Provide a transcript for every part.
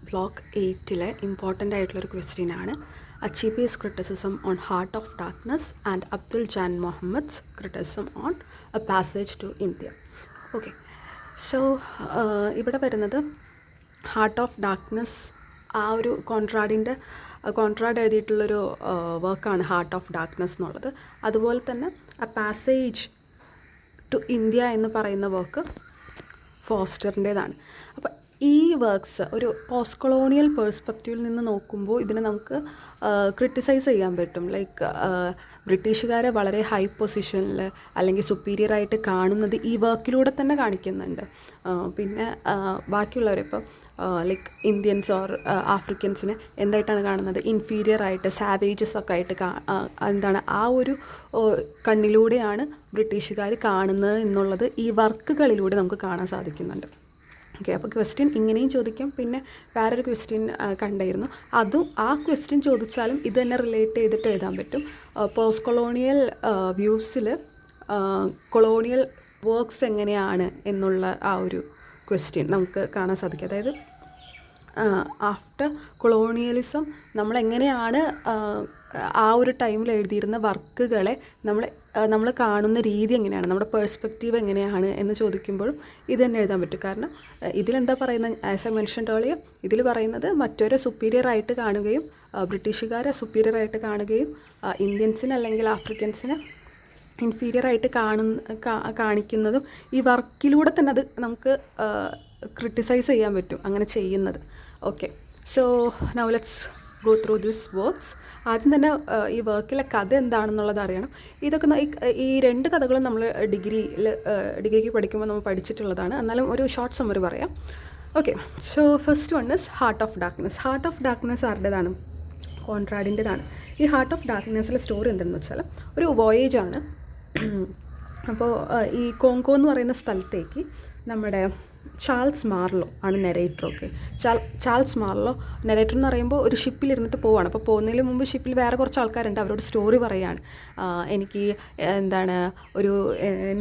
Block 8-ലെ important ആയിട്ടുള്ളൊരു ക്വസ്റ്റ്യനാണ് Achebe's criticism on heart of darkness and Abdul Jan Mohamed's criticism on a passage to India. Okay, so ഇവിടെ വരുന്നത് heart of darkness, ആ ഒരു Conrad എഴുതിയിട്ടുള്ളൊരു വർക്കാണ് ഹാർട്ട് ഓഫ് ഡാർക്ക്നെസ് എന്നുള്ളത്. അതുപോലെ തന്നെ എ പാസേജ് ടു ഇന്ത്യ എന്ന് പറയുന്ന വർക്ക് ഫോസ്റ്ററിൻ്റേതാണ്. അപ്പോൾ ഈ വർക്ക്സ് ഒരു പോസ്റ്റ് കൊളോണിയൽ പേഴ്സ്പെക്റ്റീവിൽ നിന്ന് നോക്കുമ്പോൾ ഇതിനെ നമുക്ക് ക്രിട്ടിസൈസ് ചെയ്യാൻ പറ്റും. ലൈക്ക് ബ്രിട്ടീഷുകാരെ വളരെ ഹൈ പൊസിഷനിൽ അല്ലെങ്കിൽ സുപ്പീരിയർ ആയിട്ട് കാണുന്നത് ഈ വർക്കിലൂടെ തന്നെ കാണിക്കുന്നുണ്ട്. പിന്നെ ബാക്കിയുള്ളവർ ഇപ്പോൾ ലൈക്ക് ഇന്ത്യൻസ് ഓർ ആഫ്രിക്കൻസിനെ എന്തായിട്ടാണ് കാണുന്നത്? ഇൻഫീരിയർ ആയിട്ട്, സാവേജസ് ഒക്കെ ആയിട്ട് എന്താണ് ആ ഒരു കണ്ണിലൂടെയാണ് ബ്രിട്ടീഷുകാർ കാണുന്നത് എന്നുള്ളത് ഈ വർക്കുകളിലൂടെ നമുക്ക് കാണാൻ സാധിക്കുന്നുണ്ട്. ഓക്കെ, അപ്പോൾ ക്വസ്റ്റ്യൻ ഇങ്ങനെയും ചോദിക്കാം. പിന്നെ വേറൊരു ക്വസ്റ്റ്യൻ കണ്ടായിരുന്നു, അതും ആ ക്വസ്റ്റ്യൻ ചോദിച്ചാലും ഇത് തന്നെ റിലേറ്റ് ചെയ്തിട്ട് എഴുതാൻ പറ്റും. പോസ്റ്റ് കൊളോണിയൽ വ്യൂസിൽ കൊളോണിയൽ വർക്ക്സ് എങ്ങനെയാണ് എന്നുള്ള ആ ഒരു ക്വസ്റ്റ്യൻ നമുക്ക് കാണാൻ സാധിക്കും. അതായത് ആഫ്റ്റർ കൊളോണിയലിസം നമ്മളെങ്ങനെയാണ് ആ ഒരു ടൈമിൽ എഴുതിയിരുന്ന വർക്കുകളെ നമ്മൾ കാണുന്ന രീതി എങ്ങനെയാണ്, നമ്മുടെ പേഴ്സ്പെക്റ്റീവ് എങ്ങനെയാണ് എന്ന് ചോദിക്കുമ്പോഴും ഇത് തന്നെ എഴുതാൻ പറ്റും. കാരണം ഇതിലെന്താ പറയുന്നത്? ആസ് എ മെൻഷൻഡ് ഏർലിയർ, ഇതിൽ പറയുന്നത് മറ്റൊരു സുപ്പീരിയർ ആയിട്ട് കാണുകയും ബ്രിട്ടീഷുകാരെ സുപ്പീരിയർ ആയിട്ട് കാണുകയും ഇന്ത്യൻസിന് അല്ലെങ്കിൽ ആഫ്രിക്കൻസിന് ഇൻഫീരിയർ ആയിട്ട് കാണിക്കുന്നതും ഈ വർക്കിലൂടെ തന്നെ അത് നമുക്ക് ക്രിട്ടിസൈസ് ചെയ്യാൻ പറ്റും അങ്ങനെ ചെയ്യുന്നത്. Okay, so now let's go through this works. ആദ്യം തന്നെ ഈ വർക്കിലെ കഥ എന്താണെന്നുള്ളത് അറിയണം. ഇതൊക്കെ ഈ രണ്ട് കഥകളും നമ്മൾ ഡിഗ്രിക്ക് പഠിക്കുമ്പോൾ നമ്മൾ പഠിച്ചിട്ടുള്ളതാണ്. എന്നാലും ഒരു ഷോർട്ട് സമ്മറി പറയാം. Okay, so first one is heart of darkness. Heart of darkness ആരുടേതാണ്? കോൺട്രാഡിൻ്റെതാണ്. ഈ ഹാർട്ട് ഓഫ് ഡാർക്ക്നെസ്സിലെ സ്റ്റോറി എന്തെന്ന് വെച്ചാൽ ഒരു വോയേജാണ്. അപ്പോൾ ഈ കോങ്കോ എന്ന് പറയുന്ന സ്ഥലത്തേക്ക് നമ്മുടെ ചാൾസ് മാർലോ ആണ് narrator. Okay, Charles Marlow narrator എന്ന് പറയുമ്പോൾ ഒരു ഷിപ്പിലിരുന്നിട്ട് പോവാണ്. അപ്പോൾ പോകുന്നതിന് മുമ്പ് ഷിപ്പിൽ വേറെ കുറച്ച് ആൾക്കാരുണ്ട്, അവരോട് സ്റ്റോറി പറയുകയാണ്. എനിക്ക് എന്താണ് ഒരു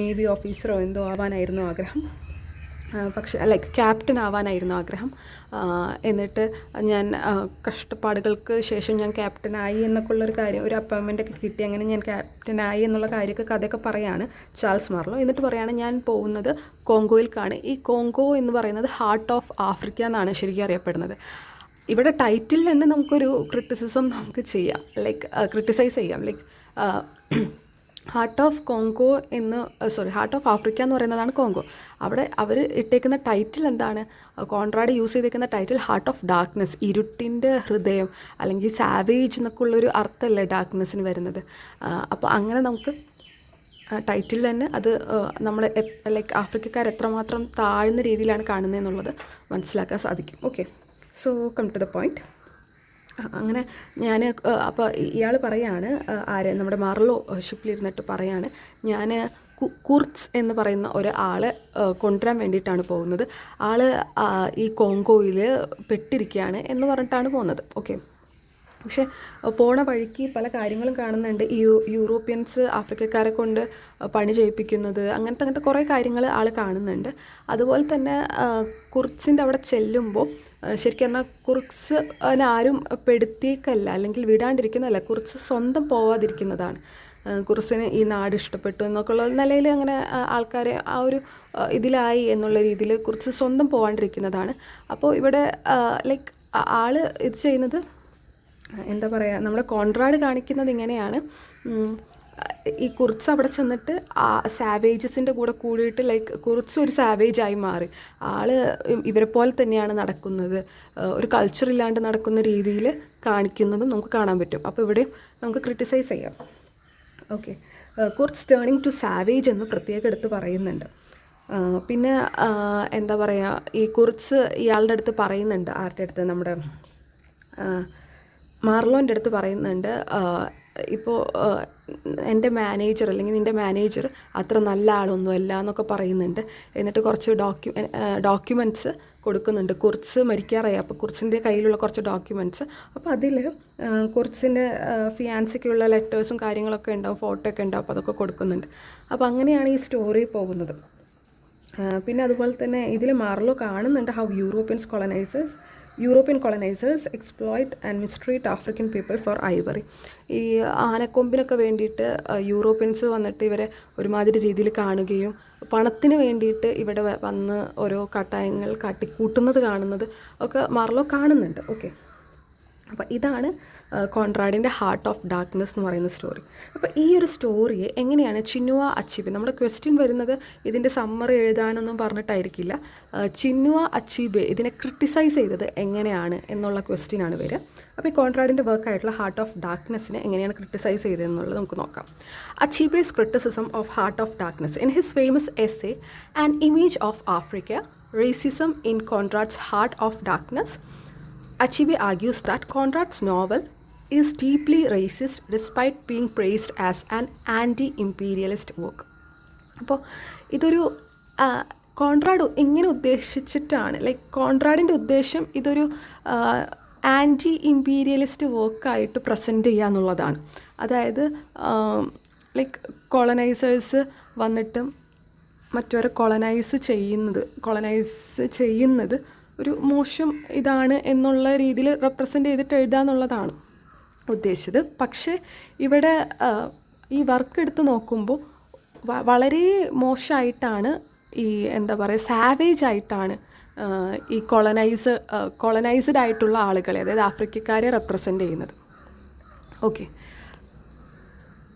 നേവി ഓഫീസറോ എന്തോ ആവാനായിരുന്നു ആഗ്രഹം, പക്ഷേ ലൈക്ക് ക്യാപ്റ്റൻ ആവാനായിരുന്നു ആഗ്രഹം. എന്നിട്ട് ഞാൻ കഷ്ടപ്പാടുകൾക്ക് ശേഷം ഞാൻ ക്യാപ്റ്റനായി എന്നൊക്കെ ഉള്ളൊരു കാര്യം, ഒരു അപ്പോയിൻമെൻ്റൊക്കെ കിട്ടി, അങ്ങനെ ഞാൻ ക്യാപ്റ്റനായി എന്നുള്ള കാര്യമൊക്കെ കഥയൊക്കെ പറയാണ് ചാൾസ് മാർലോ. എന്നിട്ട് പറയാണ് ഞാൻ പോകുന്നത് കോങ്കോയിൽക്കാണ്. ഈ കോങ്കോ എന്ന് പറയുന്നത് ഹാർട്ട് ഓഫ് ആഫ്രിക്ക എന്നാണ് ശരിക്കും അറിയപ്പെടുന്നത്. ഇവിടെ ടൈറ്റിൽ തന്നെ നമുക്കൊരു ക്രിറ്റിസിസം നമുക്ക് ചെയ്യാം, ലൈക്ക് ക്രിട്ടിസൈസ് ചെയ്യാം. Like heart of Congo heart of Africa എന്ന് പറയുന്നതാണ് കോങ്കോ. അവിടെ അവർ ഇട്ടേക്കുന്ന ടൈറ്റിൽ എന്താണ്? കോൺട്രാഡ് യൂസ് ചെയ്തേക്കുന്ന ടൈറ്റിൽ ഹാർട്ട് ഓഫ് ഡാർക്ക്നെസ്, ഇരുട്ടിൻ്റെ ഹൃദയം അല്ലെങ്കിൽ സാവേജ് എന്നൊക്കെ ഉള്ളൊരു അർത്ഥമല്ലേ ഡാർക്ക്നെസ്സിന് വരുന്നത്. അപ്പോൾ അങ്ങനെ നമുക്ക് ടൈറ്റിൽ തന്നെ അത് നമ്മൾ ലൈക്ക് ആഫ്രിക്കക്കാർ എത്രമാത്രം താഴ്ന്ന രീതിയിലാണ് കാണുന്നതെന്നുള്ളത് മനസ്സിലാക്കാൻ സാധിക്കും. Okay, so come to the point. അങ്ങനെ ഞാൻ അപ്പോൾ ഇയാൾ പറയാണ്, നമ്മുടെ മാർലോ ഷിപ്പിലിരുന്നിട്ട് പറയാണ്, ഞാൻ കുർട്സ് എന്ന് പറയുന്ന ഒരാളെ കൊണ്ടുവരാൻ വേണ്ടിയിട്ടാണ് പോകുന്നത്. ആൾ ഈ കോങ്കോയിൽ പെട്ടിരിക്കുകയാണ് എന്ന് പറഞ്ഞിട്ടാണ് പോകുന്നത്. ഓക്കെ, പക്ഷേ പോണ വഴിക്ക് പല കാര്യങ്ങളും കാണുന്നുണ്ട്. ഈ യൂറോപ്യൻസ് ആഫ്രിക്കക്കാരെ കൊണ്ട് പണി ചെയ്യിപ്പിക്കുന്നത്, അങ്ങനത്തെ കുറേ കാര്യങ്ങൾ ആൾ കാണുന്നുണ്ട്. അതുപോലെ തന്നെ കുർട്സിൻ്റെ അവിടെ ചെല്ലുമ്പോൾ ശരിക്കും പറഞ്ഞാൽ കുർട്സ് ആരും പെടുത്തിയേക്കല്ല അല്ലെങ്കിൽ വിടാണ്ടിരിക്കുന്നതല്ല, കുർട്സ് സ്വന്തം പോവാതിരിക്കുന്നതാണ്. കുർട്സിന് ഈ നാട് ഇഷ്ടപ്പെട്ടു എന്നൊക്കെ ഉള്ള നിലയിൽ അങ്ങനെ ആൾക്കാരെ ആ ഒരു ഇതിലായി എന്നുള്ള രീതിയിൽ കുർട്സ് സ്വന്തം പോകാണ്ടിരിക്കുന്നതാണ്. അപ്പോൾ ഇവിടെ ലൈക്ക് ആൾ ഇത് ചെയ്യുന്നത് എന്താ പറയുക, നമ്മുടെ കോൺട്രാഡ് കാണിക്കുന്നത് ഇങ്ങനെയാണ്. ഈ കുർട്സ് അവിടെ ചെന്നിട്ട് ആ സാവേജസിൻ്റെ കൂടെ കൂടിയിട്ട് ലൈക്ക് കുർട്സ് ഒരു സാവേജായി മാറി. ആൾ ഇവരെ പോലെ തന്നെയാണ് നടക്കുന്നത്, ഒരു കൾച്ചർ ഇല്ലാണ്ട് നടക്കുന്ന രീതിയിൽ കാണിക്കുന്നതും നമുക്ക് കാണാൻ പറ്റും. അപ്പോൾ ഇവിടെ നമുക്ക് ക്രിട്ടിസൈസ് ചെയ്യാം. ഓക്കെ, കുർട്സ് ടേണിങ് ടു സാവേജ് എന്ന് പ്രത്യേകം എടുത്ത് പറയുന്നുണ്ട്. പിന്നെ എന്താ പറയുക, ഈ കുർട്സ് ഇയാളുടെ അടുത്ത് പറയുന്നുണ്ട്, ആരുടെ അടുത്ത്? നമ്മുടെ മാർലോൻ്റെ അടുത്ത് പറയുന്നുണ്ട്, ഇപ്പോൾ എൻ്റെ മാനേജർ അല്ലെങ്കിൽ നിൻ്റെ മാനേജർ അത്ര നല്ല ആളൊന്നുമല്ല എന്നൊക്കെ പറയുന്നുണ്ട്. എന്നിട്ട് കുറച്ച് ഡോക്യുമെൻറ്റ്സ് കൊടുക്കുന്നുണ്ട്. കുർട്സ് മരിക്കാറായി, അപ്പോൾ കുർട്സിൻ്റെ കയ്യിലുള്ള കുറച്ച് ഡോക്യുമെൻറ്റ്സ്, അപ്പോൾ അതിൽ കുർട്സിൻ്റെ ഫിയാൻസിക്കുള്ള ലെറ്റേഴ്സും കാര്യങ്ങളൊക്കെ ഉണ്ടാവും, ഫോട്ടോ ഒക്കെ ഉണ്ടാവും, അപ്പോൾ അതൊക്കെ കൊടുക്കുന്നുണ്ട്. അപ്പോൾ അങ്ങനെയാണ് ഈ സ്റ്റോറി പോകുന്നത്. പിന്നെ അതുപോലെ തന്നെ ഇതിൽ മാർലോ കാണുന്നുണ്ട് how Europeans കൊളനൈസേഴ്സ് European കൊളനൈസേഴ്സ് exploit and mistreat African people four Ivory. ഈ ആനക്കൊമ്പിനൊക്കെ വേണ്ടിയിട്ട് യൂറോപ്യൻസ് വന്നിട്ട് ഇവരെ ഒരുമാതിരി രീതിയിൽ കാണുകയും പണത്തിന് വേണ്ടിയിട്ട് ഇവിടെ വന്ന് ഓരോ കട്ടായങ്ങൾ കാട്ടിക്കൂട്ടുന്നത് കാണുന്നത് ഒക്കെ മാർലോ കാണുന്നുണ്ട്. ഓക്കെ, അപ്പോൾ ഇതാണ് കോൺറാഡിൻ്റെ ഹാർട്ട് ഓഫ് ഡാർക്ക്നെസ് എന്ന് പറയുന്ന സ്റ്റോറി. അപ്പോൾ ഈ ഒരു സ്റ്റോറിയെ എങ്ങനെയാണ് ചിന്നുവ അച്ചീബെ, നമ്മുടെ ക്വസ്റ്റ്യൻ വരുന്നത് ഇതിൻ്റെ സമ്മറി എഴുതാനൊന്നും പറഞ്ഞിട്ടായിരിക്കില്ല, ചിന്നുവ അച്ചീബെ ഇതിനെ ക്രിട്ടിസൈസ് ചെയ്തത് എങ്ങനെയാണ് എന്നുള്ള ക്വസ്റ്റ്യനാണ് വരിക. അപ്പോൾ ഈ കോൺറാഡിൻ്റെ വർക്കായിട്ടുള്ള ഹാർട്ട് ഓഫ് ഡാർക്ക്നെസ്സിനെ എങ്ങനെയാണ് ക്രിട്ടിസൈസ് ചെയ്തതെന്നുള്ളത് നമുക്ക് നോക്കാം. Achebe's criticism of heart of darkness. In his famous essay an image of Africa, racism in Conrad's heart of darkness, Achebe argues that Conrad's novel is deeply racist despite being praised as an anti-imperialist work. അപ്പോൾ ഇതൊരു Conrad ഇങ്ങനെ ഉദ്ദേശിച്ചിട്ടാണ്, like കോൺറാഡിൻ്റെ ഉദ്ദേശം ഇതൊരു anti imperialist വർക്കായിട്ട് present ചെയ്യുക എന്നുള്ളതാണ്. അതായത് like colonisers വന്നിട്ട് മറ്റവരെ കൊളനൈസ് ചെയ്യുന്നത് ഒരു മോശം ഇതാണ് എന്നുള്ള രീതിയിൽ റെപ്രസെൻ്റ് ചെയ്തിട്ട് എഴുതുക എന്നുള്ളതാണ് ഉദ്ദേശിച്ചത്. പക്ഷേ ഇവിടെ ഈ വർക്ക് എടുത്ത് നോക്കുമ്പോൾ വളരെ മോശമായിട്ടാണ് ഈ എന്താ പറയുക സാവേജ് ആയിട്ടാണ് ഈ കൊളനൈസ്ഡ് ആയിട്ടുള്ള ആളുകളെ, അതായത് ആഫ്രിക്കക്കാരെ റെപ്രസെൻ്റ് ചെയ്യുന്നത്. Okay,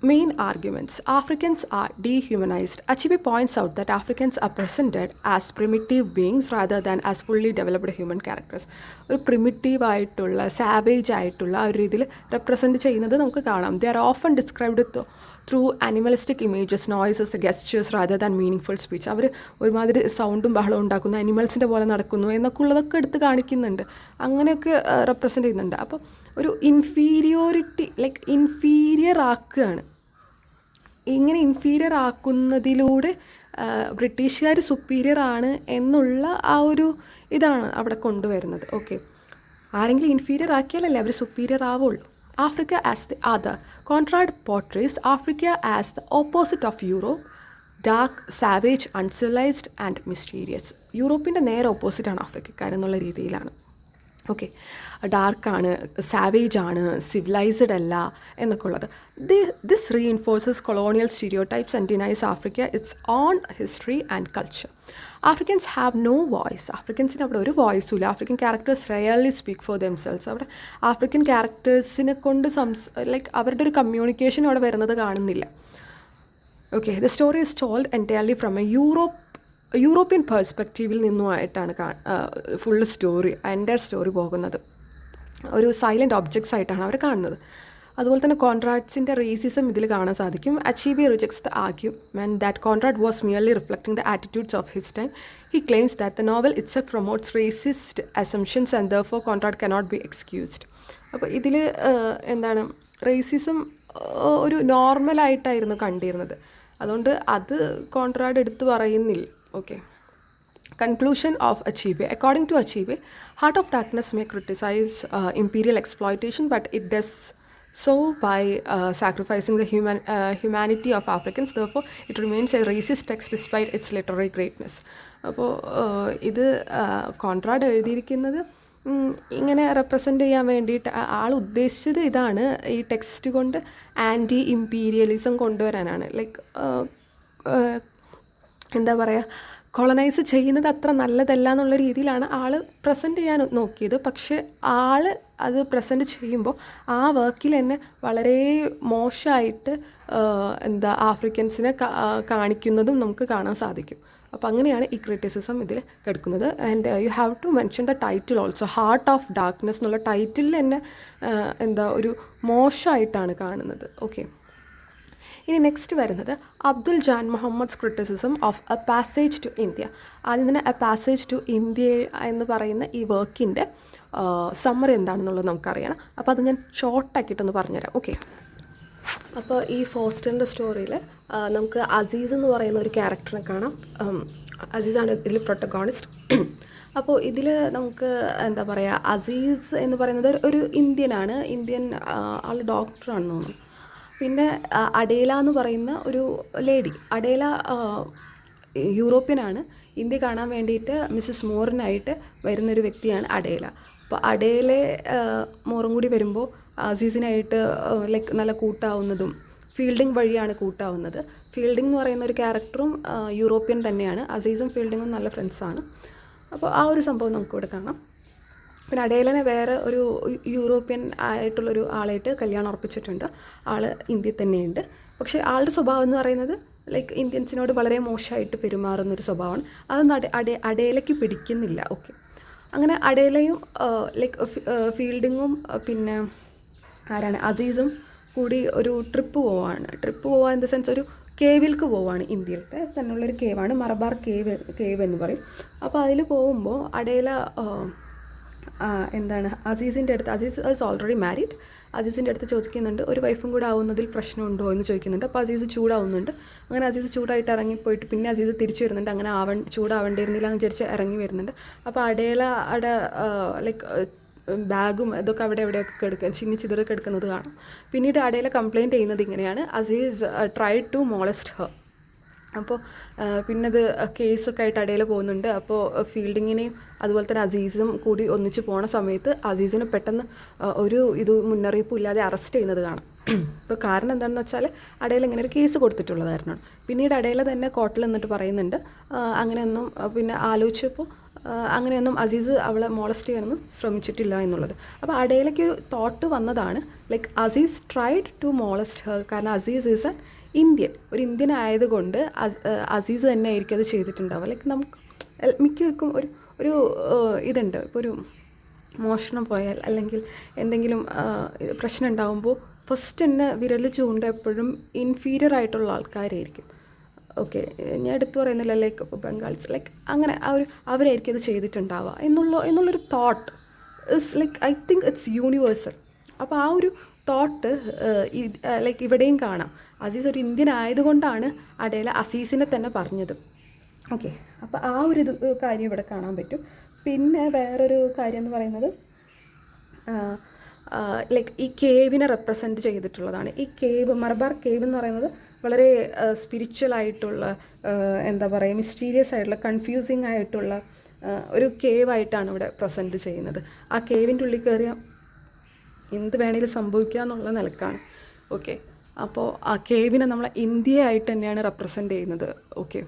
Main arguments. Africans are dehumanized. Achebe points out that Africans are presented as primitive beings rather than as fully developed human characters. ഒരു പ്രിമിറ്റീവ് ആയിട്ടുള്ള സാവേജ് ആയിട്ടുള്ള ഒരു രീതിയിൽ റെപ്രസെൻറ്റ് ചെയ്യുന്നത് നമുക്ക് കാണാം. They are often described through animalistic images, noises, gestures rather than meaningful speech. അവർ ഒരുമാതിരി സൗണ്ടും ബഹളവും ഉണ്ടാക്കുന്നു, അനിമൽസിൻ്റെ പോലെ നടക്കുന്നു എന്നൊക്കെ ഉള്ളതൊക്കെ എടുത്ത് കാണിക്കുന്നുണ്ട്, അങ്ങനെയൊക്കെ റെപ്രസെൻറ്റ് ചെയ്യുന്നുണ്ട്. അപ്പോൾ ഒരു ഇൻഫീരിയോറിറ്റി, ലൈക്ക് ഇൻഫീരിയർ ആക്കുകയാണ്. ഇങ്ങനെ ഇൻഫീരിയർ ആക്കുന്നതിലൂടെ ബ്രിട്ടീഷുകാർ സുപ്പീരിയർ ആണ് എന്നുള്ള ആ ഒരു ഇതാണ് അവിടെ കൊണ്ടുവരുന്നത്. ഓക്കെ, ആരെങ്കിലും ഇൻഫീരിയർ ആക്കിയാലല്ലേ അവർ സുപ്പീരിയർ ആവുള്ളൂ. Africa as the other. Conrad portrays Africa as the opposite of Europe, dark, savage, uncivilized and mysterious. യൂറോപ്പിൻ്റെ നേരെ ഓപ്പോസിറ്റാണ് ആഫ്രിക്കക്കാരെന്നുള്ള രീതിയിലാണ്. ഓക്കെ, ഡാർക്കാണ്, സാവേജാണ്, സിവിലൈസ്ഡ് അല്ല എന്നൊക്കെ ഉള്ളത്. This reinforces colonial stereotypes and denies Africa its own history and culture. Africans have no voice. ആഫ്രിക്കൻസിന് അവിടെ ഒരു വോയിസും ഇല്ല. African characters rarely speak for themselves. അവിടെ ആഫ്രിക്കൻ ക്യാരക്ടേഴ്സിനെ കൊണ്ട് ലൈക്ക് അവരുടെ ഒരു കമ്മ്യൂണിക്കേഷൻ അവിടെ വരുന്നത് കാണുന്നില്ല. Okay, the story is told entirely from a European പെർസ്പെക്റ്റീവിൽ നിന്നുമായിട്ടാണ് ഫുൾ സ്റ്റോറി, എൻ്റയർ സ്റ്റോറി പോകുന്നത്. ഒരു സൈലൻറ്റ് ഒബ്ജക്ട്സ് ആയിട്ടാണ് അവർ കാണുന്നത്. അതുപോലെ തന്നെ കോൺറാഡ്സിൻ്റെ റേസിസം ഇതിൽ കാണാൻ സാധിക്കും. Achebe rejects the argument that Conrad was merely reflecting the attitudes of his time. He claims that the novel itself promotes racist assumptions and therefore Conrad cannot be excused. അപ്പോൾ ഇതിൽ എന്താണ്, റേസിസം ഒരു നോർമലായിട്ടായിരുന്നു കണ്ടിരുന്നത്, അതുകൊണ്ട് അത് കോൺറാഡ് എടുത്ത് പറയുന്നില്ല. Okay, conclusion of Achebe. According to Achebe, Heart of Darkness may criticize imperial exploitation, but it does so by sacrificing the humanity of Africans. Therefore, it remains a racist text despite its literary greatness. അപ്പോൾ ഇത് Conrad എഴുതിയിരിക്കുന്നത് ഇങ്ങനെ represent ചെയ്യാൻ വേണ്ടിയിട്ട് ആൾ ഉദ്ദേശിച്ചത് ഇതാണ്, ഈ text കൊണ്ട് ആൻറ്റി ഇമ്പീരിയലിസം കൊണ്ടുവരാനാണ്. ലൈക്ക് എന്താ പറയുക, കൊളനൈസ് ചെയ്യുന്നത് അത്ര നല്ലതല്ല എന്നുള്ള രീതിയിലാണ് ആൾ പ്രസൻറ്റ് ചെയ്യാൻ നോക്കിയത്. പക്ഷെ ആൾ അത് പ്രസൻറ്റ് ചെയ്യുമ്പോൾ ആ വർക്കിൽ തന്നെ വളരെ മോശമായിട്ട് ആഫ്രിക്കൻസിനെ കാണിക്കുന്നതും നമുക്ക് കാണാൻ സാധിക്കും. അപ്പോൾ അങ്ങനെയാണ് ഈ ക്രിറ്റിസിസം ഇതിൽ കിടക്കുന്നത്. And you have to mention the title also. Heart of darkness എന്നുള്ള ടൈറ്റിൽ തന്നെ ഒരു മോശമായിട്ടാണ് കാണുന്നത്. ഓക്കെ, ഇനി നെക്സ്റ്റ് വരുന്നത് Abdul Jan Mohamed's criticism of a passage to India. ആദ്യം തന്നെ എ പാസേജ് ടു ഇന്ത്യ എന്ന് പറയുന്ന ഈ വർക്കിൻ്റെ സമ്മറി എന്താണെന്നുള്ളത് നമുക്കറിയണം. അപ്പോൾ അത് ഞാൻ ഷോർട്ടാക്കിയിട്ടൊന്ന് പറഞ്ഞുതരാം. ഓക്കെ, അപ്പോൾ ഈ ഫോസ്റ്ററിൻ്റെ സ്റ്റോറിയിൽ നമുക്ക് അസീസ് എന്ന് പറയുന്ന ഒരു ക്യാരക്ടറിനെ കാണാം. അസീസാണ് ഇതിൽ പ്രൊട്ടഗോണിസ്റ്റ്. അപ്പോൾ ഇതിൽ നമുക്ക് എന്താ പറയുക, അസീസ് എന്ന് പറയുന്നത് ഒരു ഇന്ത്യനാണ്, ഇന്ത്യൻ ആൾ ഡോക്ടറാണെന്ന് തോന്നുന്നു. പിന്നെ അഡേല എന്ന് പറയുന്ന ഒരു ലേഡി, അഡേല യൂറോപ്യനാണ്, ഇന്ത്യ കാണാൻ വേണ്ടിയിട്ട് മിസ്സസ് മോറിനായിട്ട് വരുന്നൊരു വ്യക്തിയാണ് അഡേല. അപ്പോൾ അടയിലെ മോറും കൂടി വരുമ്പോൾ അസീസിനായിട്ട് ലൈക്ക് നല്ല കൂട്ടാവുന്നതും ഫീൽഡിംഗ് വഴിയാണ് കൂട്ടാവുന്നത്. ഫീൽഡിംഗ് എന്ന് പറയുന്ന ഒരു ക്യാരക്ടറും യൂറോപ്യൻ തന്നെയാണ്. അസീസും ഫീൽഡിങ്ങും നല്ല ഫ്രണ്ട്സാണ്. അപ്പോൾ ആ ഒരു സംഭവം നമുക്കിവിടെ കാണാം. പിന്നെ അടേലനെ വേറെ ഒരു യൂറോപ്യൻ ആയിട്ടുള്ളൊരു ആളായിട്ട് കല്യാണം ഉറപ്പിച്ചിട്ടുണ്ട്. ആൾ ഇന്ത്യയിൽ തന്നെയുണ്ട്. പക്ഷേ ആളുടെ സ്വഭാവം എന്ന് പറയുന്നത് ലൈക്ക് ഇന്ത്യൻസിനോട് വളരെ മോശമായിട്ട് പെരുമാറുന്നൊരു സ്വഭാവമാണ്. അതൊന്നും അടേലയ്ക്ക് പിടിക്കുന്നില്ല. ഓക്കെ, അങ്ങനെ അടേലയും ലൈക്ക് ഫീൽഡിങ്ങും പിന്നെ ആരാണ് അസീസും കൂടി ഒരു ട്രിപ്പ് പോവാൻ ഇൻ ദ സെൻസ് ഒരു കേവിലേക്ക് പോവാണ്. ഇന്ത്യയിലത്തെ തന്നെയുള്ളൊരു കേവാണ് മലബാർ കേവ് എന്ന് പറയും. അപ്പോൾ അതിൽ പോകുമ്പോൾ അടേല അസീസിൻ്റെ അടുത്ത്, അസീസ് ഈസ് ഓൾറെഡി മാരീഡ്, അസീസിൻ്റെ അടുത്ത് ചോദിക്കുന്നുണ്ട് ഒരു വൈഫും കൂടെ ആവുന്നതിൽ പ്രശ്നമുണ്ടോ എന്ന് ചോദിക്കുന്നുണ്ട്. അപ്പോൾ അസീസ് ചൂടാവുന്നുണ്ട്. അങ്ങനെ അസീസ് ചൂടായിട്ട് ഇറങ്ങിപ്പോയിട്ട് പിന്നെ അസീസ് തിരിച്ചു വരുന്നുണ്ട്. അങ്ങനെ ചൂടാവേണ്ടിയിരുന്നില്ല എന്ന് വിചാരിച്ച് ഇറങ്ങി വരുന്നുണ്ട്. അപ്പോൾ അടേല ലൈക്ക് ബാഗും ഇതൊക്കെ എവിടെയൊക്കെ കിടക്കുക ചിന്നിച്ചിതറി കിടക്കുന്നത് കാണാം. പിന്നീട് അടേല കംപ്ലയിൻറ്റ് ചെയ്യുന്നത് ഇങ്ങനെയാണ്: Azeez tried to molest Har. അപ്പോൾ പിന്നത് കേസൊക്കെ ആയിട്ട് അടേല പോകുന്നുണ്ട്. അപ്പോൾ ഫീൽഡിങ്ങിനെയും അതുപോലെ തന്നെ അസീസും കൂടി ഒന്നിച്ച് പോണ സമയത്ത് അസീസിനെ പെട്ടെന്ന് ഒരു മുന്നറിയിപ്പും ഇല്ലാതെ അറസ്റ്റ് ചെയ്യുന്നത് കാണാം. ഇപ്പോൾ കാരണം എന്താണെന്ന് വെച്ചാൽ അടേല ഇങ്ങനെ ഒരു കേസ് കൊടുത്തിട്ടുള്ളത് കാരണമാണ്. പിന്നീട് അടേല തന്നെ കോർട്ടിൽ നിന്നിട്ട് പറയുന്നുണ്ട് അങ്ങനെയൊന്നും പിന്നെ ആലോചിച്ചപ്പോൾ അങ്ങനെയൊന്നും അസീസ് അവളെ മോളസ്റ്റ് ചെയ്യാനൊന്നും ശ്രമിച്ചിട്ടില്ല എന്നുള്ളത്. അപ്പോൾ അടേലയ്ക്ക് തോട്ട് വന്നതാണ് like Aziz tried to molest her. കാരണം അസീസ് ഈസ് എ ഒരു ഇന്ത്യൻ ആയതുകൊണ്ട് അസീസ് തന്നെ ആയിരിക്കും അത് ചെയ്തിട്ടുണ്ടാവുക. ലൈക്ക് നമുക്ക് മിക്കവർക്കും ഒരു ഇതുണ്ട്. ഇപ്പോൾ ഒരു മോഷണം പോയാൽ അല്ലെങ്കിൽ എന്തെങ്കിലും പ്രശ്നം ഉണ്ടാകുമ്പോൾ ഫസ്റ്റ് തന്നെ വിരൽ ചൂണ്ട എപ്പോഴും ഇൻഫീരിയർ ആയിട്ടുള്ള ആൾക്കാരായിരിക്കും. ഓക്കെ, ഞാൻ എടുത്തു പറയുന്നില്ല ലൈക്ക് ബംഗാൾസ് ലൈക്ക് അങ്ങനെ അവരായിരിക്കും ഇത് ചെയ്തിട്ടുണ്ടാവുക എന്നുള്ളൊരു thought is like I think it's universal. അപ്പോൾ ആ ഒരു തോട്ട് ലൈക്ക് ഇവിടെയും കാണാം. അസീസ് ഒരു ഇന്ത്യൻ ആയതുകൊണ്ടാണ് അടേല അസീസിനെ തന്നെ പറഞ്ഞത്. ഓക്കെ, അപ്പോൾ ആ ഒരു കാര്യം ഇവിടെ കാണാൻ പറ്റും. പിന്നെ വേറൊരു കാര്യം എന്ന് പറയുന്നത് ലൈക്ക് ഈ കേവിനെ റെപ്രസെൻറ്റ് ചെയ്തിട്ടുള്ളതാണ്. ഈ കേവ് മലബാർ കേവ് എന്ന് പറയുന്നത് വളരെ സ്പിരിച്വൽ ആയിട്ടുള്ള എന്താ പറയുക മിസ്റ്റീരിയസ് ആയിട്ടുള്ള കൺഫ്യൂസിങ് ആയിട്ടുള്ള ഒരു കേവായിട്ടാണ് ഇവിടെ പ്രസൻറ്റ് ചെയ്യുന്നത്. ആ കേവിൻ്റെ ഉള്ളിൽ കയറിയ എന്ത് വേണമെങ്കിലും സംഭവിക്കുക എന്നുള്ള നിലക്കാണ്. ഓക്കെ, അപ്പോൾ ആ കേവിനെ നമ്മൾ ഇന്ത്യയായിട്ട് തന്നെയാണ് റെപ്രസെൻറ്റ് ചെയ്യുന്നത്. ഓക്കെ,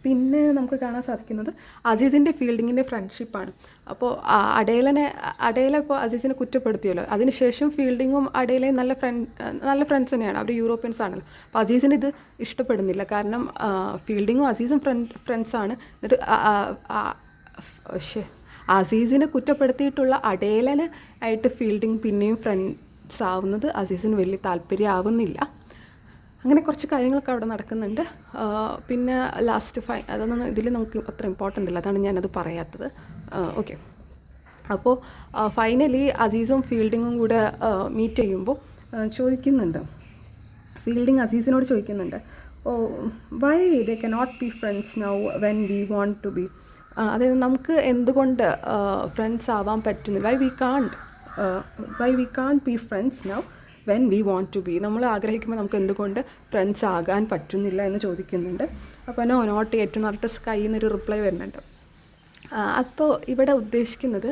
പിന്നെ നമുക്ക് കാണാൻ സാധിക്കുന്നത് അസീസിൻ്റെ ഫീൽഡിങ്ങിൻ്റെ ഫ്രണ്ട്ഷിപ്പാണ്. അപ്പോൾ അടേല ഇപ്പോൾ അസീസിനെ കുറ്റപ്പെടുത്തിയല്ലോ. അതിനുശേഷം ഫീൽഡിങ്ങും അടേലയും നല്ല ഫ്രണ്ട്സ് തന്നെയാണ്. അവർ യൂറോപ്യൻസ് ആണല്ലോ. അപ്പോൾ അസീസിന് ഇത് ഇഷ്ടപ്പെടുന്നില്ല. കാരണം ഫീൽഡിങ്ങും അസീസും ഫ്രണ്ട്സാണ്. എന്നിട്ട് അസീസിനെ കുറ്റപ്പെടുത്തിയിട്ടുള്ള അടേലനെ ആയിട്ട് ഫീൽഡിങ് പിന്നെയും ഫ്രണ്ട്സ് ആവുന്നത് അസീസിന് വലിയ താല്പര്യമാവുന്നില്ല. അങ്ങനെ കുറച്ച് കാര്യങ്ങളൊക്കെ അവിടെ നടക്കുന്നുണ്ട്. പിന്നെ ലാസ്റ്റ് അതൊന്നും ഇതിൽ നമുക്ക് അത്ര ഇമ്പോർട്ടൻ്റ് ഇല്ല, അതാണ് ഞാനത് പറയാത്തത്. ഓക്കെ, അപ്പോൾ ഫൈനലി അസീസും ഫീൽഡിങ്ങും കൂടെ മീറ്റ് ചെയ്യുമ്പോൾ ചോദിക്കുന്നുണ്ട്, ഫീൽഡിങ് അസീസിനോട് ചോദിക്കുന്നുണ്ട്, why they cannot be friends now when we want to be. അതായത് നമുക്ക് എന്തുകൊണ്ട് ഫ്രണ്ട്സ് ആവാൻ പറ്റുന്നില്ല, why we can't be friends now when we want to be. നമ്മൾ ആഗ്രഹിക്കുമ്പോൾ നമുക്ക് എന്തുകൊണ്ട് ഫ്രണ്ട്സ് ആകാൻ പറ്റുന്നില്ല എന്ന് ചോദിക്കുന്നുണ്ട്. അപ്പോൾ നോട്ട് യെറ്റ് എന്ന് പറഞ്ഞിട്ട് കയ്യിൽ നിന്നൊരു റിപ്ലൈ വരുന്നുണ്ട്. അപ്പോൾ ഇവിടെ ഉദ്ദേശിക്കുന്നത്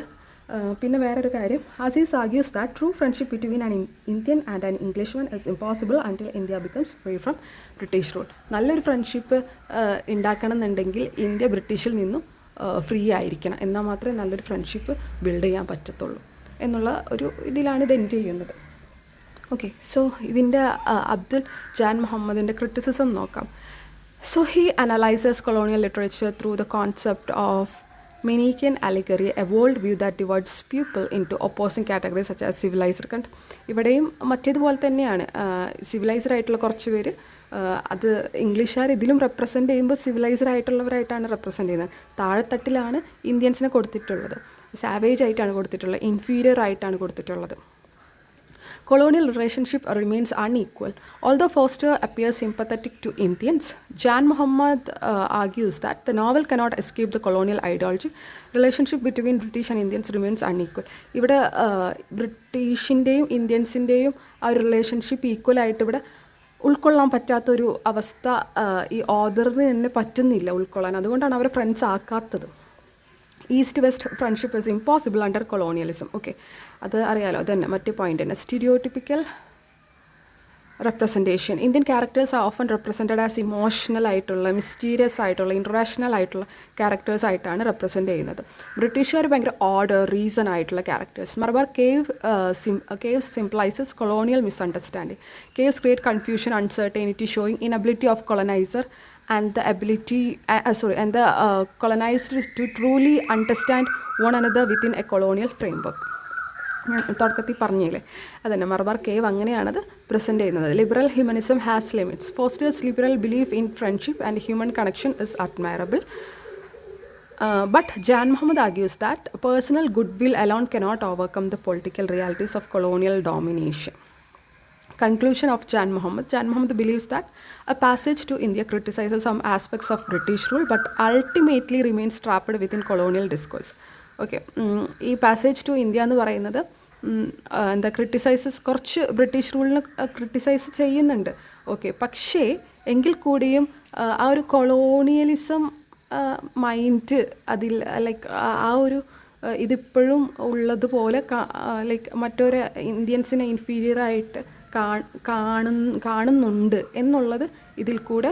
പിന്നെ വേറൊരു കാര്യം, Aziz argues that true friendship between an Indian and an Englishman is impossible until India becomes free from British rule. നല്ലൊരു ഫ്രണ്ട്ഷിപ്പ് ഉണ്ടാക്കണം എന്നുണ്ടെങ്കിൽ ഇന്ത്യ ബ്രിട്ടീഷിൽ നിന്നും ഫ്രീ ആയിരിക്കണം, എന്നാൽ മാത്രമേ നല്ലൊരു ഫ്രണ്ട്ഷിപ്പ് ബിൽഡ് ചെയ്യാൻ പറ്റത്തുള്ളൂ എന്നുള്ള ഒരു ഇതിലാണ് ഇത് എൻഡ് ചെയ്യുന്നത്. ഓക്കെ, സോ ഇതിൻ്റെ അബ്ദുൽ ജാൻ മുഹമ്മദിൻ്റെ ക്രിറ്റിസിസം നോക്കാം. So he analyses colonial literature through the concept of Manichaean allegory, a world view that divides people into opposing categories such as civilized. ഇവിടെയും മറ്റേതുപോലെ തന്നെയാണ്. സിവിലൈസ്ഡ് ആയിട്ടുള്ള കുറച്ച് പേര്, അത് ഇംഗ്ലീഷുകാർ ഇതിലും റെപ്രസെൻ്റ് ചെയ്യുമ്പോൾ സിവിലൈസ്ഡ് ആയിട്ടുള്ളവരായിട്ടാണ് റെപ്രസെൻ്റ് ചെയ്യുന്നത്. താഴെത്തട്ടിലാണ് ഇന്ത്യൻസിനെ കൊടുത്തിട്ടുള്ളത്, സാവേജ് ആയിട്ടാണ് കൊടുത്തിട്ടുള്ളത്, ഇൻഫീരിയർ ആയിട്ടാണ് കൊടുത്തിട്ടുള്ളത്. Colonial relationship remains unequal. Although Foster appears sympathetic to Indians, Jan Muhammad argues that the novel cannot escape the colonial ideology. Relationship between British and Indians remains unequal. ഇവിടെ ബ്രിട്ടീഷിൻ്റെയും ഇന്ത്യൻസിൻ്റെയും ആ ഒരു റിലേഷൻഷിപ്പ് ഈക്വൽ ആയിട്ട് ഇവിടെ ഉൾക്കൊള്ളാൻ പറ്റാത്തൊരു അവസ്ഥ ഈ ഓദറിന് തന്നെ പറ്റുന്നില്ല ഉൾക്കൊള്ളാൻ. അതുകൊണ്ടാണ് അവരെ ഫ്രണ്ട്സ് ആക്കാത്തത്. East west friendship is impossible under colonialism. Okay, അത് അറിയാലോ, അത് തന്നെ മറ്റേ പോയിന്റ് തന്നെ. Stereotypical representation. Indian characters are often represented as emotional ആയിട്ടുള്ള, മിസ്റ്റീരിയസ് ആയിട്ടുള്ള, ഇൻറ്ററാഷണൽ ആയിട്ടുള്ള ക്യാരക്ടേഴ്സ് ആയിട്ടാണ് റെപ്രസെൻറ്റ് ചെയ്യുന്നത്. ബ്രിട്ടീഷുകാർ ഭയങ്കര ഓർഡർ, റീസൺ ആയിട്ടുള്ള characters. Malabar cave symbolizes colonial misunderstanding. Caves create confusion, uncertainty, showing inability of colonizer and the colonized to truly understand one another within a colonial framework. ഞാൻ തുടക്കത്തിൽ പറഞ്ഞില്ലേ, അതന്നെ മലബാർ കേവ് അങ്ങനെയാണത് പ്രസൻറ്റ് ചെയ്യുന്നത്. Liberal humanism has limits. Forster's liberal belief in friendship and human connection is admirable. But Jan Mohammed argues that personal goodwill alone cannot overcome the political realities of colonial domination. Conclusion of Jan Mohammed. Jan Mohammed believes that a passage to India criticizes some aspects of British rule but ultimately remains trapped within colonial discourse. Okay, ഈ passage to India എന്ന് പറയുന്നത് എന്താ ക്രിട്ടിസൈസസ്, കുറച്ച് British റൂളിന് criticise ചെയ്യുന്നുണ്ട്. Okay, പക്ഷേ എങ്കിൽ കൂടിയും ആ ഒരു കൊളോണിയലിസം മൈൻഡ് അതിൽ ലൈക്ക് ആ ഒരു ഇതിപ്പോഴും ഉള്ളതുപോലെ ലൈക്ക് മറ്റൊരു ഇന്ത്യൻസിനെ ഇൻഫീരിയറായിട്ട് കാണുന്നുണ്ട് എന്നുള്ളത് ഇതിൽ കൂടെ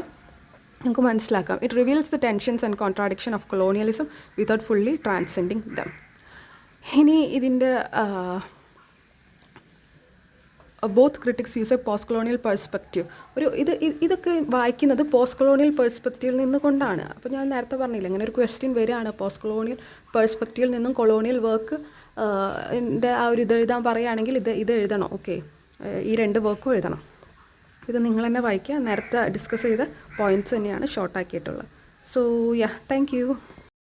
നമുക്ക് മനസ്സിലാക്കാം. It reveals the tensions and contradiction of colonialism without fully transcending dum. ഇനി ഇതിൻ്റെ both critics use A post colonial perspective. ഇതൊക്കെ വായിക്കുന്നത് പോസ്റ്റ് കൊളോണിയൽ പെർസ്പെക്റ്റീവിൽ നിന്നുകൊണ്ടാണ്. അപ്പോൾ ഞാൻ നേരത്തെ പറഞ്ഞില്ല, ഇങ്ങനെ ഒരു ക്വസ്റ്റ്യൻ വരികയാണ് പോസ്റ്റ് കൊളോണിയൽ പെർസ്പെക്റ്റീവിൽ നിന്നും കൊളോണിയൽ വർക്ക് ആ ഒരു ഇത് എഴുതാൻ പറയുകയാണെങ്കിൽ ഇത് എഴുതണം. ഓക്കെ, ഈ 2 വർക്കും എഴുതണം. ഇത് നിങ്ങൾ തന്നെ വായിക്കുക. നേരത്തെ ഡിസ്കസ് ചെയ്ത പോയിൻറ്റ്സ് തന്നെയാണ് ഷോർട്ടാക്കിയിട്ടുള്ളത്. So yeah, thank U.